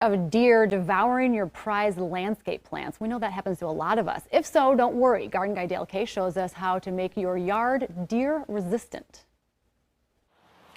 Of deer devouring your prized landscape plants. We know that happens to a lot of us. If so, don't worry. Garden Guy Dale Kay shows us how to make your yard deer resistant.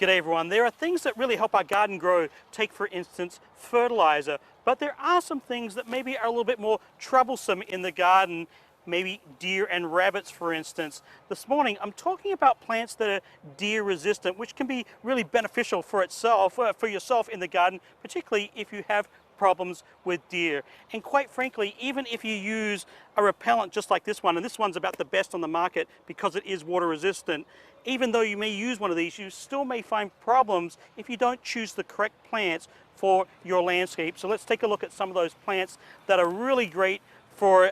G'day everyone. There are things that really help our garden grow. Take for instance fertilizer, but there are some things that maybe are a little bit more troublesome in the garden. Maybe deer and rabbits, for instance. This morning I'm talking about plants that are deer resistant, which can be really beneficial for yourself in the garden, particularly if you have problems with deer. And quite frankly, even if you use a repellent just like this one, and this one's about the best on the market because it is water resistant, even though you may use one of these, you still may find problems if you don't choose the correct plants for your landscape. So let's take a look at some of those plants that are really great for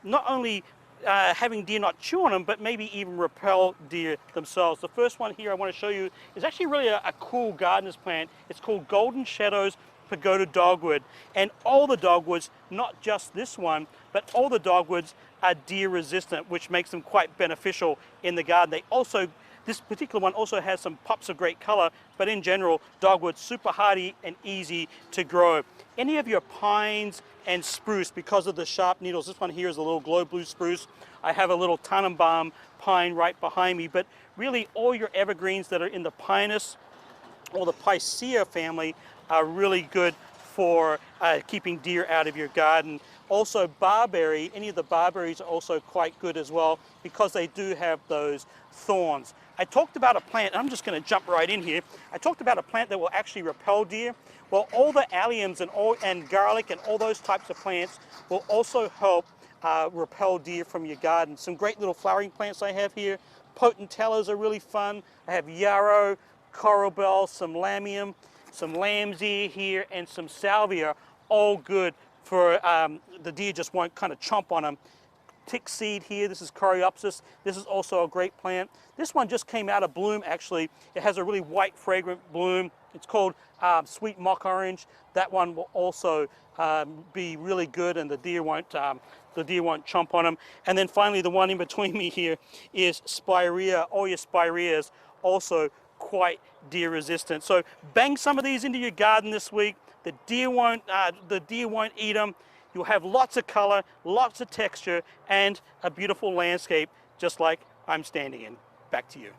not only having deer not chew on them, but maybe even repel deer themselves. The first one here I want to show you is actually really a cool gardener's plant. It's called Golden Shadows Pagoda Dogwood. And all the dogwoods, not just this one, but all the dogwoods are deer resistant, which makes them quite beneficial in the garden. This particular one also has some pops of great color, but in general, dogwood's super hardy and easy to grow. Any of your pines and spruce, because of the sharp needles, this one here is a little glow blue spruce. I have a little Tannenbaum pine right behind me, but really all your evergreens that are in the Pinus or the Picea family are really good for keeping deer out of your garden. Also barberry, any of the barberries are also quite good as well because they do have those thorns. I talked about a plant, I'm just going to jump right in here. I talked about a plant that will actually repel deer. Well, all the alliums and garlic and all those types of plants will also help repel deer from your garden. Some great little flowering plants I have here. Potentellas are really fun. I have yarrow, coral bell, some lamium, some lamb's ear here, and some salvia, all good for the deer just won't kind of chomp on them. Tick seed here, this is Coreopsis. This is also a great plant. This one just came out of bloom actually. It has a really white fragrant bloom. It's called Sweet Mock Orange. That one will also be really good and the deer won't chomp on them. And then finally the one in between me here is Spirea. All your Spireas also quite deer resistant. So bang some of these into your garden this week. The deer won't eat them. You'll have lots of color, lots of texture, and a beautiful landscape just like I'm standing in. Back to you.